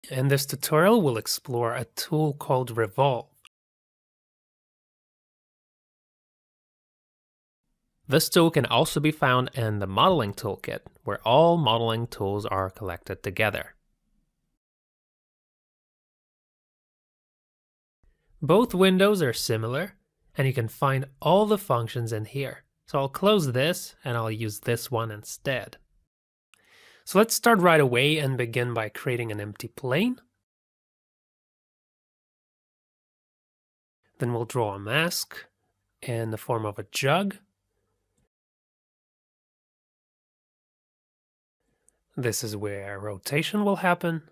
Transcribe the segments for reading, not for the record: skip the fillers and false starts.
In this tutorial, we'll explore a tool called Revolve. This tool can also be found in the modeling toolkit, where all modeling tools are collected together. Both windows are similar, and you can find all the functions in here. So I'll close this, and I'll use this one instead. So let's start right away and begin by creating an empty plane. Then we'll draw a mask in the form of a jug. This is where rotation will happen.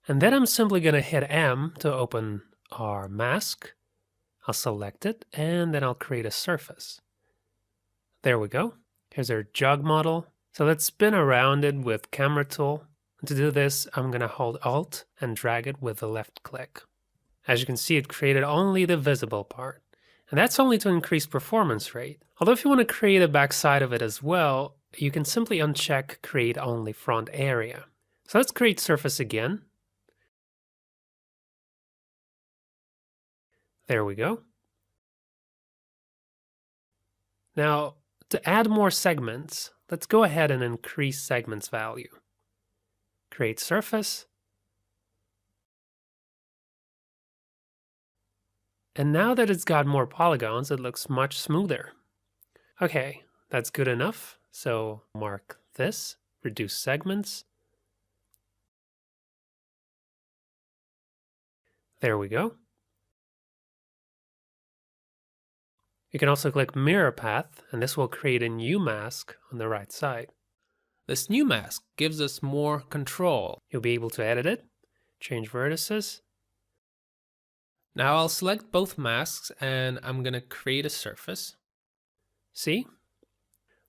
And then I'm simply going to hit M to open our mask. I'll select it, and then I'll create a surface. There we go. Here's our jug model. So let's spin around it with camera tool. To do this, I'm going to hold Alt and drag it with the left click. As you can see, it created only the visible part. And that's only to increase performance rate. Although if you want to create a backside of it as well, you can simply uncheck Create Only Front Area. So let's create surface again. There we go. Now, to add more segments, let's go ahead and increase segments value. Create surface. And now that it's got more polygons, it looks much smoother. Okay, that's good enough. So mark this, reduce segments. There we go. You can also click Mirror Path, and this will create a new mask on the right side. This new mask gives us more control. You'll be able to edit it, change vertices. Now I'll select both masks, and I'm going to create a surface. See?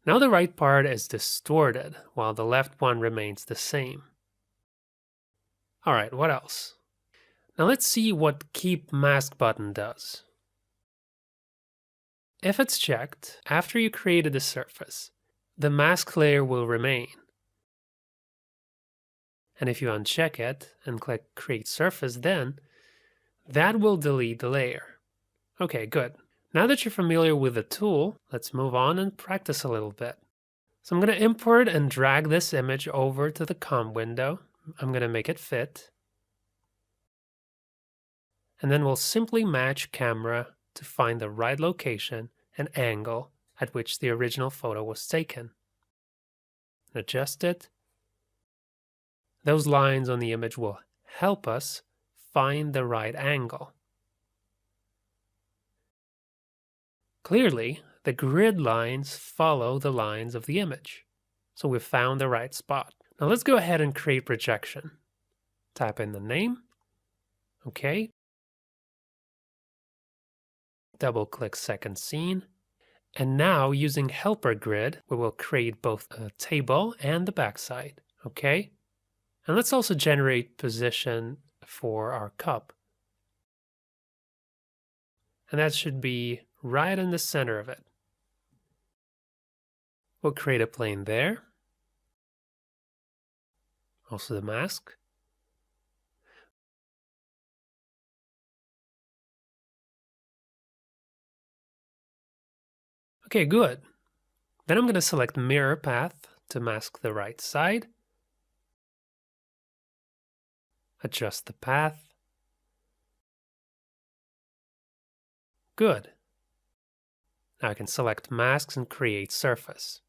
Now the right part is distorted, while the left one remains the same. Alright, what else? Now let's see what Keep Mask button does. If it's checked, after you created the surface, the mask layer will remain. And if you uncheck it and click Create Surface, then that will delete the layer. Okay, good. Now that you're familiar with the tool, let's move on and practice a little bit. So I'm going to import and drag this image over to the comp window. I'm going to make it fit. And then we'll simply match camera to find the right location and angle at which the original photo was taken. Adjust it. Those lines on the image will help us find the right angle. Clearly, the grid lines follow the lines of the image, so we've found the right spot. Now let's go ahead and create projection. Type in the name. Okay. Double-click second scene. And now, using Helper Grid, we will create both a table and the backside. Okay? And let's also generate position for our cup. And that should be right in the center of it. We'll create a plane there. Also the mask. Okay, good. Then I'm going to select Mirror Path to mask the right side. Adjust the path. Good. Now I can select Masks and create Surface.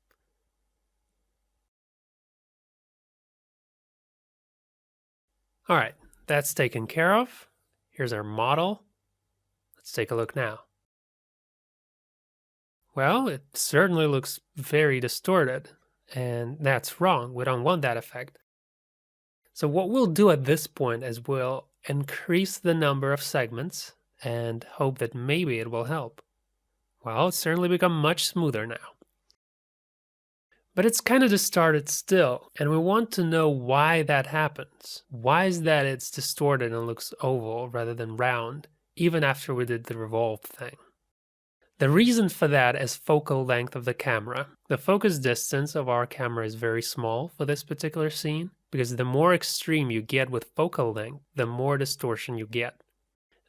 Alright, that's taken care of. Here's our model. Let's take a look now. Well, it certainly looks very distorted, and that's wrong. We don't want that effect. So what we'll do at this point is we'll increase the number of segments and hope that maybe it will help. Well, it's certainly become much smoother now. But it's kind of distorted still, and we want to know why that happens. Why is that it's distorted and looks oval rather than round, even after we did the revolve thing? The reason for that is focal length of the camera. The focus distance of our camera is very small for this particular scene, because the more extreme you get with focal length, the more distortion you get.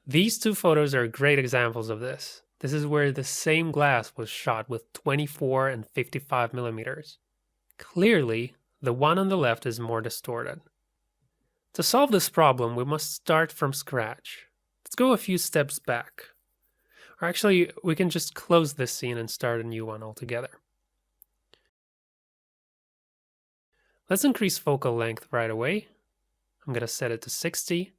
These two photos are great examples of this. This is where the same glass was shot with 24 and 55 millimeters. Clearly, the one on the left is more distorted. To solve this problem, we must start from scratch. Let's go a few steps back. Or actually, we can just close this scene and start a new one altogether. Let's increase focal length right away. I'm going to set it to 60.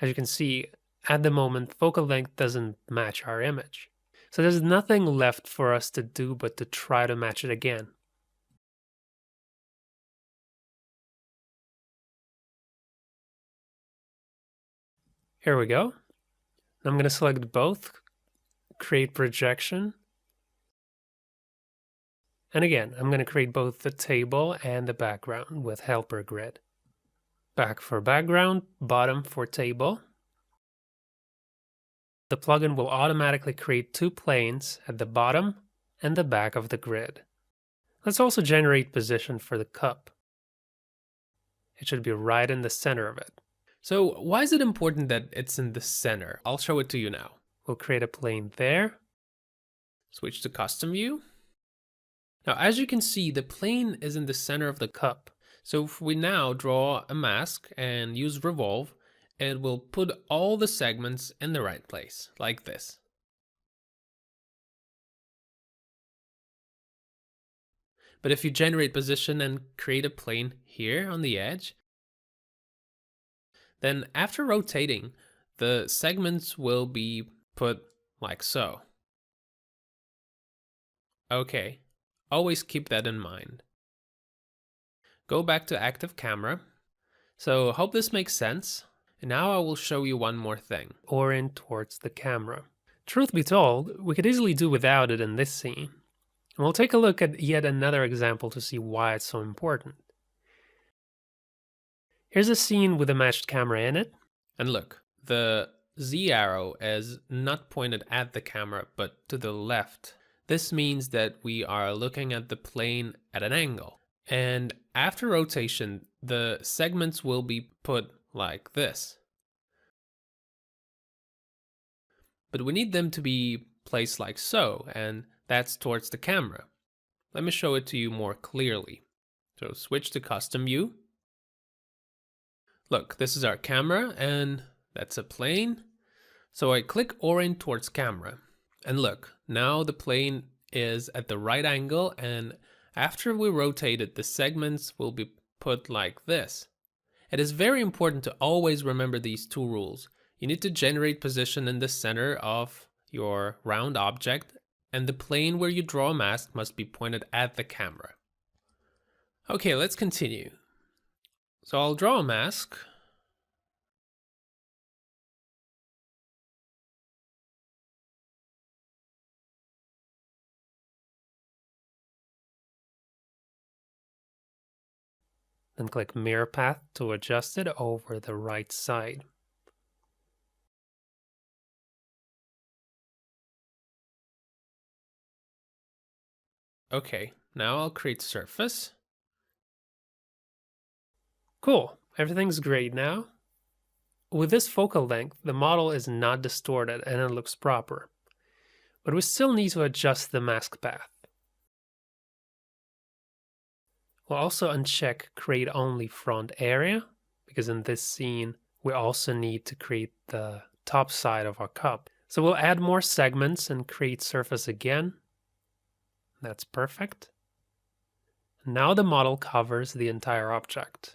As you can see, at the moment, focal length doesn't match our image. So there's nothing left for us to do but to try to match it again. Here we go. I'm going to select both, create projection. And again, I'm going to create both the table and the background with helper grid. Back for background, bottom for table. The plugin will automatically create two planes at the bottom and the back of the grid. Let's also generate position for the cup. It should be right in the center of it. So why is it important that it's in the center? I'll show it to you now. We'll create a plane there. Switch to custom view. Now, as you can see, the plane is in the center of the cup. So if we now draw a mask and use Revolve, it will put all the segments in the right place, like this. But if you generate position and create a plane here on the edge, then after rotating, the segments will be put like so. Okay, always keep that in mind. Go back to active camera. So hope this makes sense. And now I will show you one more thing. Orient towards the camera. Truth be told, we could easily do without it in this scene. And we'll take a look at yet another example to see why it's so important. Here's a scene with a matched camera in it. And look, the Z arrow is not pointed at the camera, but to the left. This means that we are looking at the plane at an angle. And after rotation, the segments will be put like this. But we need them to be placed like so, and that's towards the camera. Let me show it to you more clearly. So switch to custom view. Look, this is our camera, and that's a plane. So I click orient towards camera. And look, now the plane is at the right angle, and after we rotate it, the segments will be put like this. It is very important to always remember these two rules. You need to generate position in the center of your round object, and the plane where you draw a mask must be pointed at the camera. Okay, let's continue. So I'll draw a mask. Then click Mirror Path to adjust it over the right side. Okay, now I'll create surface. Cool, everything's great now. With this focal length, the model is not distorted and it looks proper. But we still need to adjust the mask path. We'll also uncheck Create Only Front Area, because in this scene, we also need to create the top side of our cup. So we'll add more segments and create surface again. That's perfect. Now the model covers the entire object.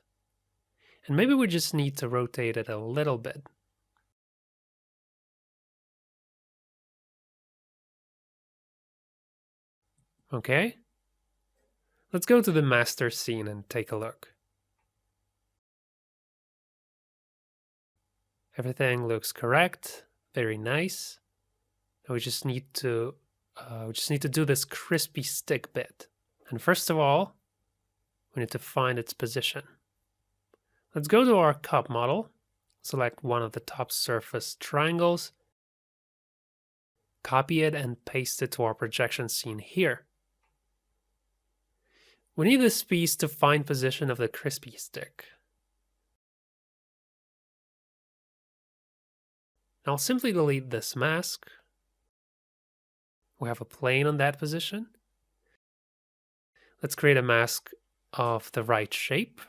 And maybe we just need to rotate it a little bit. Okay. Let's go to the master scene and take a look. Everything looks correct, very nice. Now we just need to do this crispy stick bit. And first of all, we need to find its position. Let's go to our cup model, select one of the top surface triangles, copy it and paste it to our projection scene here. We need this piece to find position of the crispy stick. I'll simply delete this mask. We have a plane on that position. Let's create a mask of the right shape,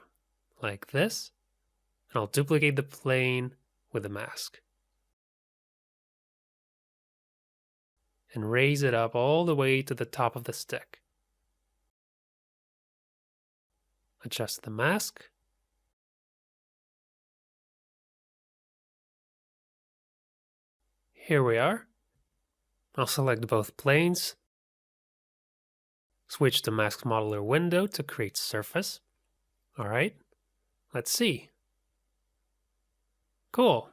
like this. And I'll duplicate the plane with the mask. And raise it up all the way to the top of the stick. Adjust the mask. Here we are. I'll select both planes. Switch to Mask Modeler window to create surface. All right, let's see. Cool.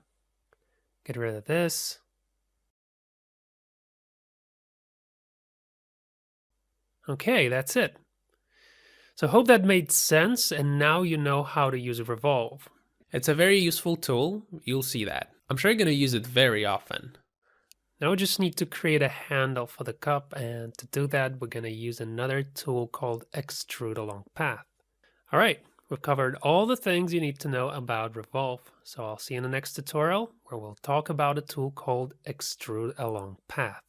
Get rid of this. Okay, that's it. So hope that made sense, and now you know how to use Revolve. It's a very useful tool, you'll see that. I'm sure you're going to use it very often. Now we just need to create a handle for the cup, and to do that we're going to use another tool called Extrude Along Path. All right, we've covered all the things you need to know about Revolve, so I'll see you in the next tutorial where we'll talk about a tool called Extrude Along Path.